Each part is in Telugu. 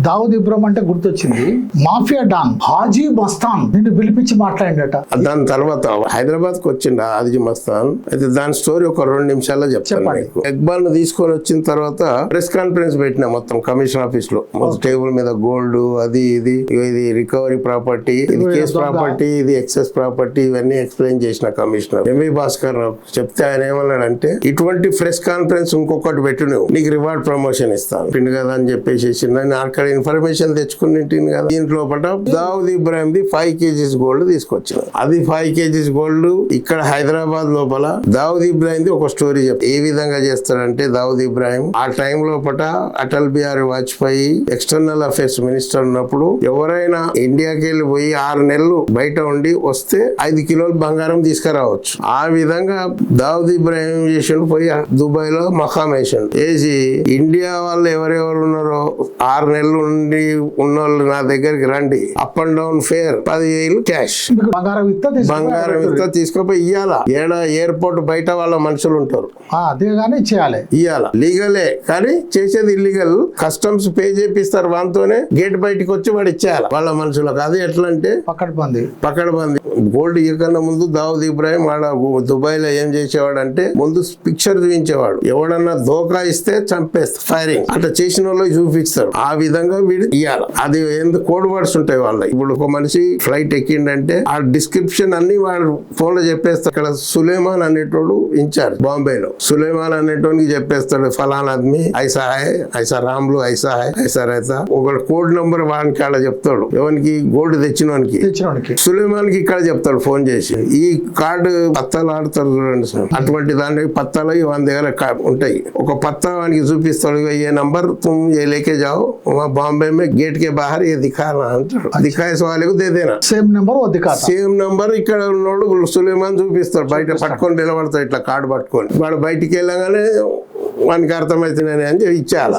దావుద్ ఇబ్రాహిం అంటే గుర్తొచ్చింది, మాఫియా డాన్ హాజీ మస్తాన్ నిన్ను పిలిపించి మాట్లాడిండట. దాని తర్వాత హైదరాబాద్ కు వచ్చిండ హాజీ మస్తాన్. అయితే దాని స్టోరీ ఒక 2 నిమిషాల్లో చెప్తాను. ఇక్బాల్ ను తీసుకొని వచ్చిన తర్వాత ప్రెస్ కాన్ఫరెన్స్ పెట్టినా మొత్తం కమిషన్ ఆఫీస్ లో. మొత్తం టేబుల్ మీద గోల్డ్ అది ఇది రికవరీ ప్రాపర్టీ, ఇది కేస్ ప్రాపర్టీ, ఇది ఎక్సెస్ ప్రాపర్టీ, ఇవన్నీ ఎక్స్ప్లెయిన్ చేసిన కమిషనర్ ఎంవి భాస్కర్ రావు. చెప్తే ఆయన ఏమన్నాడంటే, ఇటువంటి ప్రెస్ కాన్ఫరెన్స్ ఇంకొకటి పెట్టు, నువ్వు నీకు రివార్డ్ ప్రమోషన్ ఇస్తాను పిండి కదా అని చెప్పేసి నేను అక్కడ ఇన్ఫర్మేషన్ తెచ్చుకుని కదా. దీంట్లో దావుద్ ఇబ్రాహిం 5 kgs గోల్డ్ తీసుకొచ్చిన. అది 5 kgs గోల్డ్ ఇక్కడ హైదరాబాద్ లోపల దావుద్ ఇబ్రాహిం ఒక స్టోరీ చెప్తా. ఏ విధంగా చేస్తాడంటే, దావుద్ ఇబ్రాహిం ఆ టైం లోపల Atal Bihari Vajpayee external affairs minister ఉన్నప్పుడు ఎవరైనా ఇండియాకి వెళ్ళి పోయి 6 నెలలు బయట ఉండి వస్తే 5 కిలోలు బంగారం తీసుకురావచ్చు. ఆ విధంగా దావుద్ ఇబ్రాహిం చేసిండు. పోయి దుబాయ్ లో మకాం వేసిండు. వేసి ఇండియా వాళ్ళు ఎవరెవరు ఉన్నారో 6 నెలలు ఉండి ఉన్నోళ్ళు నా దగ్గరికి రండి, up and down fair 10,000 cash బంగారం ఇస్తా తీసుకుపోయి ఇయ్యాల. ఎయిర్పోర్ట్ బయట వాళ్ళ మనుషులు ఉంటారు, అదేగానే చేయాలి, ఇయ్యాల. లీగలే కానీ చేసేది ఇల్లీగల్. కస్టమ్స్ పే చేపిస్తారు, వాటితోనే గేట్ బయటకు వచ్చి వాడు ఇచ్చేయాలి వాళ్ళ మనుషులకు. అది ఎట్లా అంటే పక్కడబంది. గోల్డ్ ఇవ్వకన్నా ముందు దావుద్ ఇబ్రాహిం వాడ దుబాయ్ లో ఏం చేసేవాడు అంటే, ముందు పిక్చర్ చూపించేవాడు. ఎవడన్నా దోకా ఇస్తే చంపేస్తా, ఫైరింగ్ అట్లా చేసిన వాళ్ళు చూపిస్తారు. ఆ విధంగా వీడు ఇయ్యాలి. అది కోడ్ వర్డ్స్ ఉంటాయి వాళ్ళ. ఇప్పుడు ఒక మనిషి ఫ్లైట్ ఎక్కిండంటే ఆ డిస్క్రిప్షన్ అన్ని వాడు ఫోన్ లో చెప్పేస్తాడు. ఇక్కడ సులేమాన్ అనేటోడు ఇన్ఛార్జ్ బాంబేలో. సులేమాన్ అనేటోనికి చెప్పేస్తాడు, ఫలానా ఆద్మీ ఐసా హై, ఐసా రామ్లు ఐసా హై, ఐసా రైతా. ఒక కోడ్ నంబర్ వానికి ఆడ చెప్తాడు, ఎవరికి గోల్డ్ తెచ్చినోనికి. సులేమాన్ కి ఇక్కడ చెప్తాడు ఫోన్ చేసి, ఈ కార్డు పత్తాలు ఆడతారు చూడండి సార్, అటువంటి దాని పత్తాలు వాని దగ్గర ఉంటాయి. ఒక పత్తా వానికి చూపిస్తాడు, ఏ నంబర్ तुम ये लेके जाओ, वहाँ बॉम्बे में गेट के बाहर ये दिखाना అంటాడు. దిఖాయే వాले को दे देना. సేమ్ నంబర్ ఇక్కడ ఉన్నోడు సులేమాన్ చూపిస్తాడు. బయట పట్టుకొని నిలబడతాడు ఇట్లా కార్డు పట్టుకొని. వాడు బయటికి వెళ్ళగానే వానికి అర్థమవుతున్నాయి అని చెప్పి ఇచ్చేయాలి.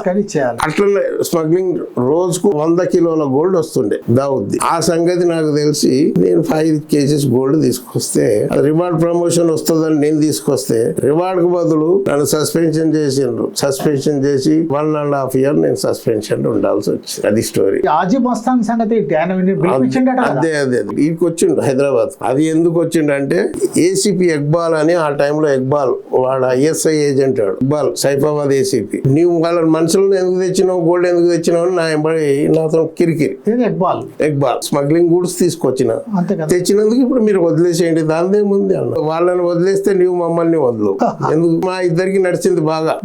అట్లనే స్మగ్లింగ్ రోజుకు 100 కిలోల గోల్డ్ వస్తుండే దావుద్. ఆ సంగతి నాకు తెలిసి నేను 5 kgs గోల్డ్ తీసుకొస్తే రివార్డ్ ప్రమోషన్ వస్తుందని నేను తీసుకొస్తే, రివార్డ్ కు బదులు నన్ను సస్పెన్షన్ చేసిండ్రు. సస్పెన్షన్ చేసి 1.5 years నేను సస్పెన్షన్ ఉండాల్సి వచ్చింది. అది స్టోరీ. హాజీ మస్తాన్ సంగతి అదే వీడికి వచ్చిండు హైదరాబాద్. అది ఎందుకు వచ్చిండంటే, ఏసీపీ ఇక్బాల్ అని ఆ టైంలో ఇక్బాల్ వాడు ISI agent. Iqbal Saifabad ACP. నీవు వాళ్ళ మనుషులను ఎందుకు తెచ్చినావు, గోల్డ్ ఎందుకు తెచ్చినావు అని నాతో కిరికిరి. ఇక్బాల్ స్మగ్లింగ్ గూడ్స్ తీసుకొచ్చిన, తెచ్చినందుకు ఇప్పుడు మీరు వదిలేసేయండి, దానిదే ముందు అన్న. వాళ్ళని వదిలేస్తే నీవు మమ్మల్ని వదలు. ఎందుకు? మా ఇద్దరికి నడిచింది బాగా,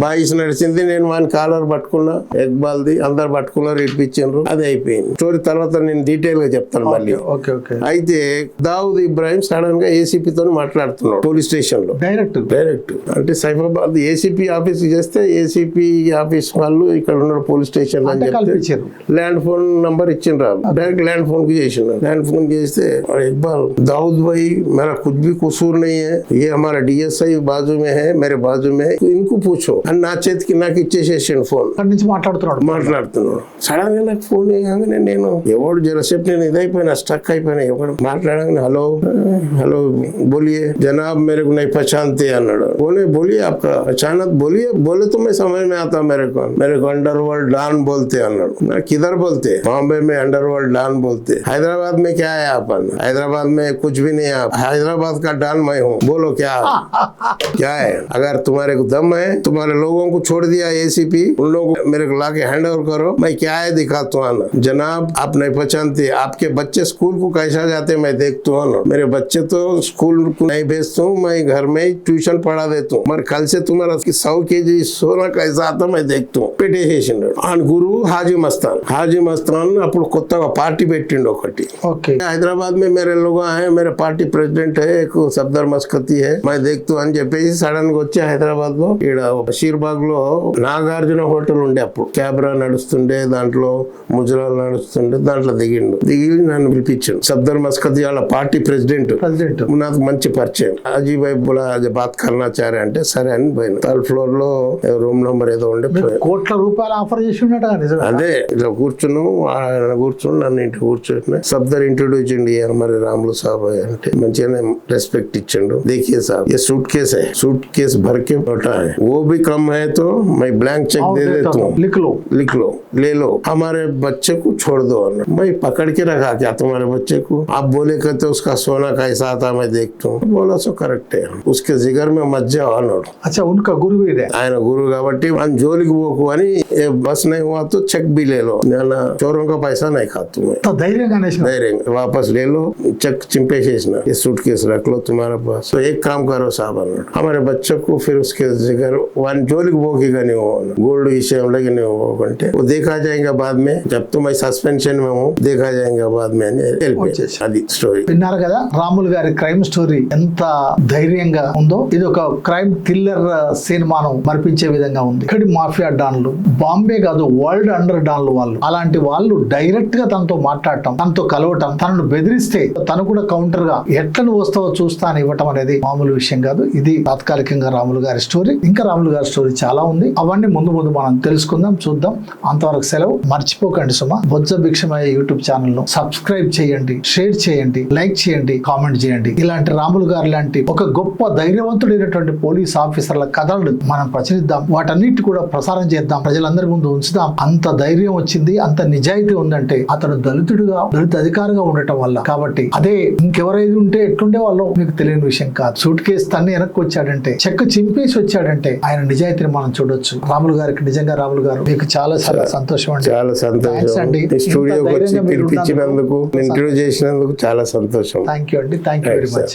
బాయిస్ నడిచింది. నేను వాని కాలర్ పట్టుకున్నా, ఇక్బాల్ది అందరు పట్టుకున్నారు, ఇప్పించారు. అది అయిపోయింది స్టోరీ. తర్వాత నేను డీటెయిల్ గా చెప్తాను మళ్ళీ. అయితే దావుద్ ఇబ్రాహిం సడన్ గా ఏసీపీతో మాట్లాడుతున్నాడు పోలీస్ స్టేషన్ లో. డైరెక్ట్ అంటే సైఫాబాద్ ఏసీపీ ఆఫీస్ చేస్తే, ఏసీపీ ఆఫీస్ వాళ్ళు ఇక్కడ ఉన్న పోలీస్ స్టేషన్ అని చెప్పి ల్యాండ్ ఫోన్ నంబర్ ఇచ్చిండ్రు. డైరెక్ట్ ల్యాండ్ ఫోన్ కి చేసిన. ల్యాండ్ ఫోన్ చేస్తే, ఇక్బాల్ दाऊद भाई मेरा कुछ भी कसूर नहीं है, ये हमारा DSI बाजू में है, मेरे बाजू में, इनको पूछो అని నా చేతికి నాకు ఇచ్చేసేసాడు ఫోన్. మాట్లాడుతున్నాడు. సడన్ గా నాకు ఫోన్ చేయగానే నేను ఎవడు జరసేపు నేను ఇదైపోయినా, స్టక్ అయిపోయినా. ఎవడు మాట్లాడగానే హలో बोलिए जनाब मेरे को नहीं पहचानते అన్నాడు. बोलिए आपका अचानक बोले तो मैं समझ में आता, मेरे को अंडरवर्ल्ड डॉन बोलते अన్నాడు. मैं किधर बोलते? बॉम्बे में अंडरवर्ल्ड डॉन बोलते. हैदराबाद में क्या है आप? हैदराबाद में कुछ भी नहीं है, हैदराबाद का डॉन मैं हूँ. बोलो क्या है? अगर तुम्हारे को दम है, तुम्हारे लोगों को छोड़ दिया एसीपी, उन लोगों को मेरे को लाके हैंड ओवर करो, मैं क्या है दिखाता हूँ. जनाब आप नहीं पहचानते, आपके बच्चे स्कूल को कैसा जाते मैं देखता हूँ. मेरे बच्चे तो स्कूल को नहीं भेजता हूँ, मैं घर में ट्यूशन पढ़ा देता हूँ. मगर कल से तुम्हारा 100 kg सोना कैसा आता मैं देखता हूँ. पिटिशन गुरु हाजी मस्तान అప్పుడు కొత్తగా పార్టీ పెట్టిండు ఒకటి. హైదరాబాద్ में मेरे लोग हैं, मेरे पार्टी प्रेसिडेंट है एक सफदर मस्कती है, मैं देखता అని చెప్పేసి సడన్ గా వచ్చి హైదరాబాద్ లో ఇక్కడ బషీర్బాగ్ లో నాగార్జున హోటల్ ఉండే. అప్పుడు క్యాబ్రా నడుస్తుండే, దాంట్లో ముజరాలు నడుస్తుండే, దాంట్లో దిగి నన్ను పిలిపించాడు. సఫదర్ మస్కతి వాళ్ళ పార్టీ ప్రెసిడెంట్. నాకు మంచి పరిచయం. అజీభాయ్ బులా బాత్ కర్నా చారే అంటే సరే అని పోయిన. 3rd floor లో రూమ్ నంబర్ ఏదో ఉండే. కోట్ల రూపాయలు ఆఫర్ చేసి అదే ఇట్లా కూర్చున్నాం. కూర్చుని నన్ను ఇంటి కూర్చోండి. సఫదర్ ఇంట్రొడ్యూస్ చేయండి, మరి రాములు సాబ్ అంటే మంచిగానే రెస్పెక్ట్ ఇచ్చిండు. देखिए साहब ये सूटकेस भर के लौटा है, वो भी कम है तो मैं ब्लैंक चेक दे देता हूँ, लिख लो लो ले लो हमारे बच्चे को छोड़ दो मैं पकड़ के रखा क्या तुम्हारे बच्चे को आप बोले कहते उसका सोना कैसा था मैं देखता हूँ बोला सो करेक्ट है उसके जिगर में मत जाओ అన్నాడు. अच्छा उनका गुरु भी है ఆయన గురువు కాబట్టి మన జోలికి పోకు అని ఏ బస్ नहीं हुआ तो चेक भी ले लो నేను चोरों का पैसा नहीं खाता मैं तो ధైర్యంగా అనేసిన धैर्य वापस ले लो चेक चिंपेसेసిన ये सूटकेस रख लो तुम्हारे पास तो एक काम करो साहब అన్నాడు हमारे बच्चों को फिर उसके जिगर वन జోలికి పోకిగా नहीं हो गोल्ड विषయంలో नहीं हो అంటే वो देखा जाएगा बाद में जब तुम सस्पेंशन में हो देखा जाएगा बाद में అని వెళ్ళిపోయాడు. అది స్టోరీ విన్నారు కదా రాములు గారి క్రైమ్ స్టోరీ ఎంత ధైర్యంగా ఉందో. ఇది ఒక క్రైమ్ థ్రిల్లర్ సినిమాను మరిపించే విధంగా ఉంది. ఇక్కడి మాఫియా డాన్లు బాంబే కాదు వరల్డ్ అండర్ డాన్లు వాళ్ళు. అలాంటి వాళ్ళు డైరెక్ట్ గా తనతో మాట్లాడటం, తనతో కలవటం, తనను బెదిరిస్తే తను కూడా కౌంటర్ గా ఎట్లా నువ్వు వస్తావో చూస్తా అని ఇవ్వటం అనేది మామూలు విషయం కాదు. ఇది తాత్కాలికంగా రాములు గారి స్టోరీ. ఇంకా రాములు గారి స్టోరీ చాలా ఉంది. అవన్నీ ముందు ముందు మనం తెలుసుకుందాం, చూద్దాం. అంతవరకు సెలవు. మర్చిపోకండి సుమా బొజ్జ భిక్షమయ్య యూట్యూబ్ ఛానల్ ను సబ్స్క్రైబ్ చేయండి, షేర్ చేయండి, లైక్ చేయండి, కామెంట్ చేయండి. ఇలాంటి రాములు గారు లాంటి ఒక గొప్ప ధైర్యవంతుడైనటువంటి పోలీస్ ఆఫీసర్ల కథలను మనం ప్రచురిద్దాం, వాటన్నిటి కూడా ప్రసారం చేద్దాం, ప్రజలందరి ముందు ఉంచుదాం. అంత ధైర్యం వచ్చింది, అంత నిజాయితీ ఉందంటే అతడు దళితుడిగా, దళిత అధికారిగా ఉండటం వల్ల. కాబట్టి అదే ఇంకెవరైతే ఉంటే ఎట్లుండే వాళ్ళు మీకు తెలియని విషయం కాదు. సూట్ కేసు తన్ని వెనక్కి వచ్చాడంటే, చెక్ చింపేసి వచ్చాడంటే ఆయన నిజాయితీని మనం చూడొచ్చు. రాములు గారికి నిజంగా రాములు గారు మీకు చాలా చాలా సంతోషం అండి. చాలా సంతోషం అండి. స్టూడియోకి వచ్చి పిలిపించినందుకు, ఇంటర్వ్యూ చేసినందుకు చాలా సంతోషం. థ్యాంక్ యూ అండి. Thank you very much.